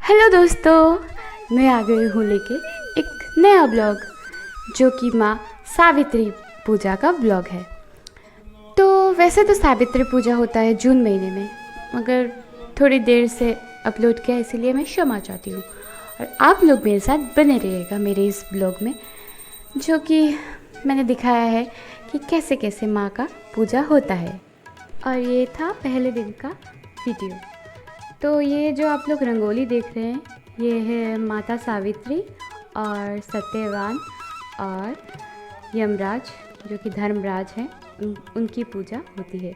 Hello दोस्तों, मैं आ गई हूँ लेके एक नया ब्लॉग जो कि माँ सावित्री पूजा का ब्लॉग है। तो वैसे तो सावित्री पूजा होता है जून महीने में, मगर थोड़ी देर से अपलोड किया इसीलिए मैं क्षमा चाहती हूँ। और आप लोग मेरे साथ बने रहिएगा मेरे इस ब्लॉग में, जो कि मैंने दिखाया है कि कैसे कैसे माँ का पूजा होता है। और ये था पहले दिन का वीडियो। तो ये जो आप लोग रंगोली देख रहे हैं, ये है माता सावित्री और सत्यवान और यमराज जो कि धर्मराज हैं, उनकी पूजा होती है।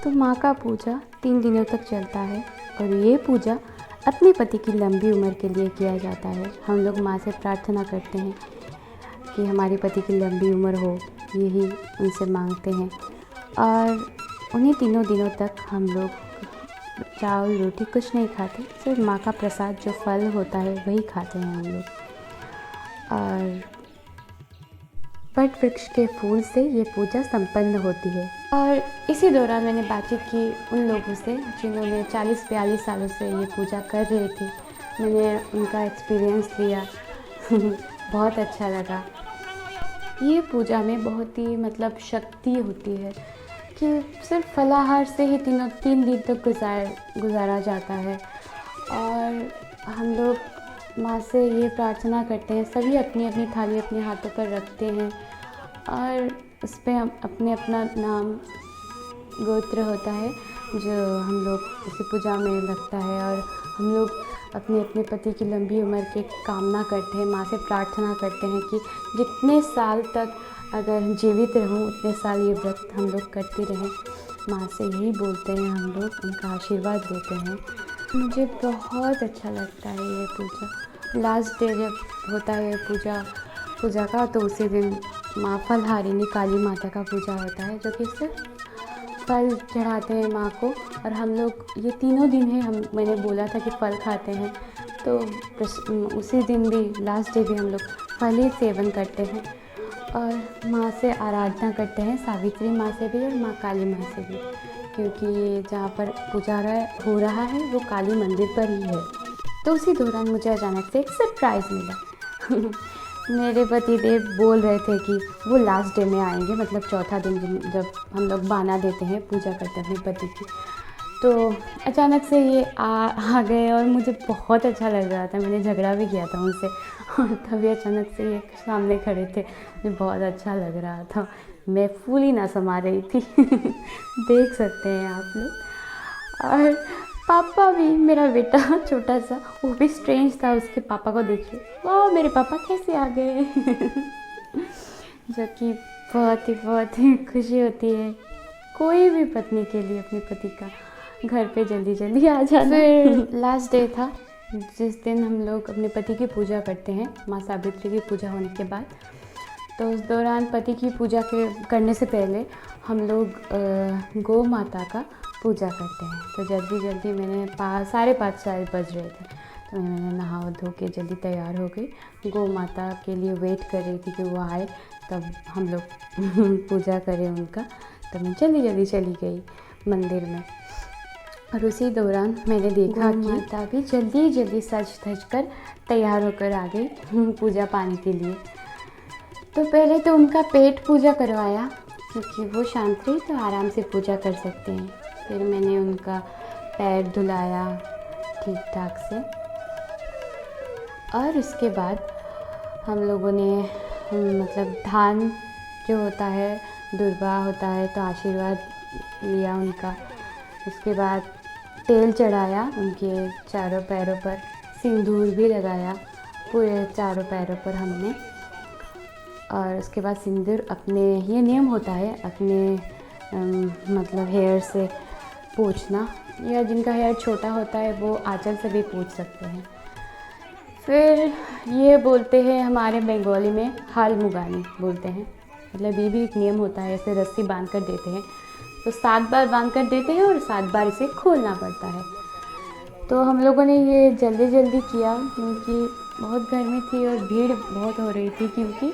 तो माँ का पूजा 3 दिनों तक चलता है और ये पूजा अपने पति की लंबी उम्र के लिए किया जाता है। हम लोग माँ से प्रार्थना करते हैं कि हमारे पति की लंबी उम्र हो, यही उनसे मांगते हैं। और उन्हीं 3 दिनों तक हम लोग चावल रोटी कुछ नहीं खाते, सिर्फ माँ का प्रसाद जो फल होता है वही खाते हैं हम लोग। और वट वृक्ष के फूल से ये पूजा संपन्न होती है। और इसी दौरान मैंने बातचीत की उन लोगों से जिन्होंने 40-42 सालों से ये पूजा कर रहे थे। मैंने उनका एक्सपीरियंस लिया बहुत अच्छा लगा। ये पूजा में बहुत ही शक्ति होती है कि सिर्फ फलाहार से ही 3 दिन तक गुजारा जाता है। और हम लोग माँ से ये प्रार्थना करते हैं, सभी अपनी अपनी थाली अपने हाथों पर रखते हैं और उस पर हम अपना नाम गोत्र होता है जो हम लोग इसी पूजा में लगता है। और हम लोग अपने अपने पति की लंबी उम्र की कामना करते हैं, माँ से प्रार्थना करते हैं कि जितने साल तक अगर जीवित रहूँ उतने साल ये व्रत हम लोग करते रहें। माँ से यही बोलते हैं हम लोग, उनका आशीर्वाद देते हैं। मुझे बहुत अच्छा लगता है ये पूजा। लास्ट डे जब होता है पूजा का, तो उसी दिन माँ फलहारिणी काली माता का पूजा होता है, जो कि सिर्फ फल चढ़ाते हैं माँ को। और हम लोग ये 3 दिन है, मैंने बोला था कि फल खाते हैं, तो उसी दिन भी लास्ट डे भी हम लोग फल ही सेवन करते हैं और माँ से आराधना करते हैं, सावित्री माँ से भी और माँ काली माँ से भी, क्योंकि ये जहाँ पर पूजा हो रहा है वो काली मंदिर पर ही है। तो उसी दौरान मुझे अचानक से एक सरप्राइज़ मिला मेरे पति देव बोल रहे थे कि वो लास्ट डे में आएंगे, मतलब चौथा दिन जब हम लोग बाना देते हैं, पूजा करते हैं अपने पति की। तो अचानक से ये आ गए और मुझे बहुत अच्छा लग रहा था। मैंने झगड़ा भी किया था उनसे और तभी अचानक से ये सामने खड़े थे, मुझे बहुत अच्छा लग रहा था। मैं फूली ना समा रही थी देख सकते हैं आप लोग। और पापा भी, मेरा बेटा छोटा सा, वो भी स्ट्रेंज था उसके पापा को देख के, वाह मेरे पापा कैसे आ गए जो कि बहुत ही खुशी होती है कोई भी पत्नी के लिए अपने पति का घर पे जल्दी जल्दी आ जाना। फिर लास्ट डे था जिस दिन हम लोग अपने पति की पूजा करते हैं, माँ सावित्री की पूजा होने के बाद। तो उस दौरान पति की पूजा करने से पहले हम लोग गौ माता का पूजा करते हैं। तो जल्दी मैंने 5:30 बज रहे थे, तो मैंने नहा धो के जल्दी तैयार हो गई। गौ माता के लिए वेट कर रही थी कि वो आए तब हम लोग पूजा करें उनका। तो मैं जल्दी चली गई मंदिर में। और उसी दौरान मैंने देखा कि माता भी जल्दी सज धज कर तैयार होकर आ गई पूजा पाने के लिए। तो पहले तो उनका पेट पूजा करवाया, क्योंकि वो शांत रही तो आराम से पूजा कर सकते हैं। फिर मैंने उनका पैर धुलाया ठीक ठाक से, और उसके बाद हम लोगों ने धान जो होता है, दुर्वा होता है, तो आशीर्वाद लिया उनका। उसके बाद तेल चढ़ाया उनके चारों पैरों पर, सिंदूर भी लगाया पूरे चारों पैरों पर हमने। और उसके बाद सिंदूर अपने, ये नियम होता है अपने हेयर से पोंछना, या जिनका हेयर छोटा होता है वो आंचल से भी पोंछ सकते हैं। फिर ये बोलते हैं, हमारे बंगाली में हाल मुगानी बोलते हैं, मतलब ये भी एक नियम होता है। ऐसे रस्सी बांध कर देते हैं, तो 7 बार बांध कर देते हैं और 7 बार इसे खोलना पड़ता है। तो हम लोगों ने ये जल्दी किया, क्योंकि बहुत गर्मी थी और भीड़ बहुत हो रही थी, क्योंकि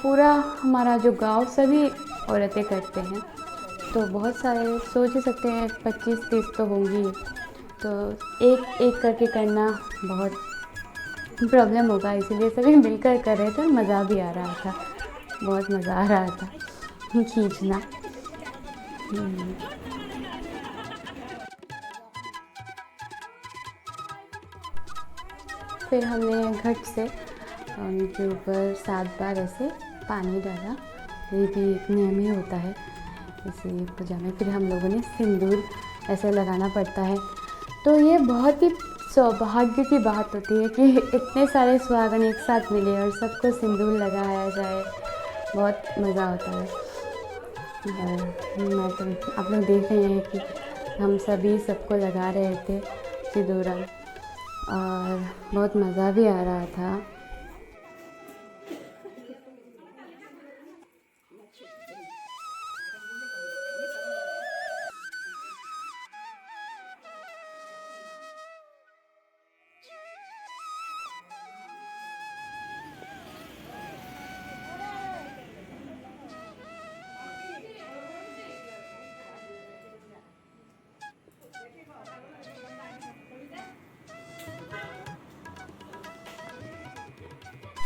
पूरा हमारा जो गांव सभी औरतें करते हैं। तो बहुत सारे सोच ही सकते हैं 25-30 तो होंगी, तो एक एक करके करना बहुत प्रॉब्लम होगा, इसीलिए सभी मिलकर कर रहे थे और मज़ा भी आ रहा था, बहुत मज़ा आ रहा था खींचना। फिर हमने घट से उनके ऊपर 7 बार ऐसे पानी डाला, ये भी एक नियम ही होता है इसी पूजा में। फिर हम लोगों ने सिंदूर ऐसे लगाना पड़ता है, तो ये बहुत ही सौभाग्य की बात होती है कि इतने सारे सुहागन एक साथ मिले और सबको सिंदूर लगाया जाए, बहुत मज़ा होता है। और मैं तो आप लोग देख रहे हैं कि हम सभी सबको लगा रहे थे सिंदूरन और बहुत मज़ा भी आ रहा था।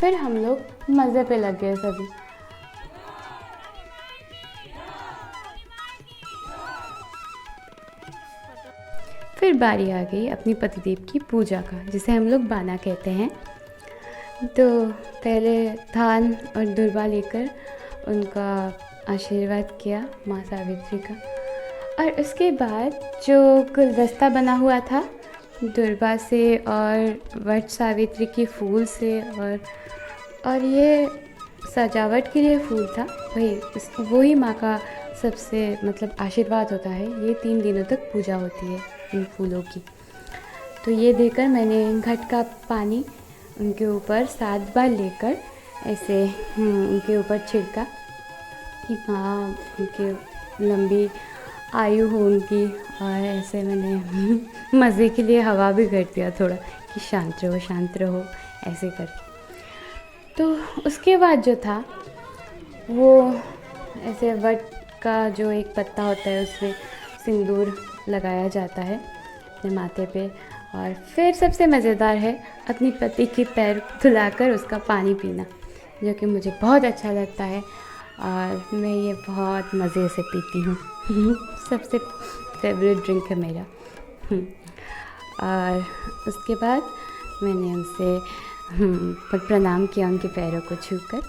फिर हम लोग मज़े पे लग गए सभी। फिर बारी आ गई अपनी पतिदेव की पूजा का, जिसे हम लोग बाना कहते हैं। तो पहले धान और दुर्बा लेकर उनका आशीर्वाद किया माँ सावित्री का, और उसके बाद जो गुलदस्ता बना हुआ था दुर्बा से और वट सावित्री की फूल से और ये सजावट के लिए फूल था, वही माँ का सबसे मतलब आशीर्वाद होता है। ये 3 दिनों तक पूजा होती है इन फूलों की। तो ये देकर मैंने घट का पानी उनके ऊपर 7 बार लेकर ऐसे उनके ऊपर छिड़का कि माँ उनके लंबी आयु हो उनकी, और ऐसे मैंने मज़े के लिए हवा भी कर दिया थोड़ा कि शांत रहो ऐसे करके। तो उसके बाद जो था वो ऐसे वट का जो एक पत्ता होता है उसमें सिंदूर लगाया जाता है अपने माथे पे, और फिर सबसे मज़ेदार है अपनी पति के पैर धुलाकर उसका पानी पीना, जो कि मुझे बहुत अच्छा लगता है और मैं ये बहुत मज़े से पीती हूँ। सबसे फेवरेट ड्रिंक है मेरा। और उसके बाद मैंने उनसे प्रणाम किया उनके पैरों को छूकर।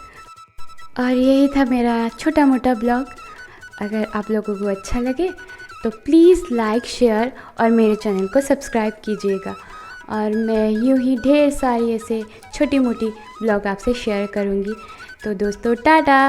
और यही था मेरा छोटा मोटा ब्लॉग। अगर आप लोगों को अच्छा लगे तो प्लीज़ लाइक, शेयर और मेरे चैनल को सब्सक्राइब कीजिएगा। और मैं यूँ ही ढेर सारी ऐसे छोटी मोटी ब्लॉग आपसे शेयर करूँगी। तो दोस्तों टाटा।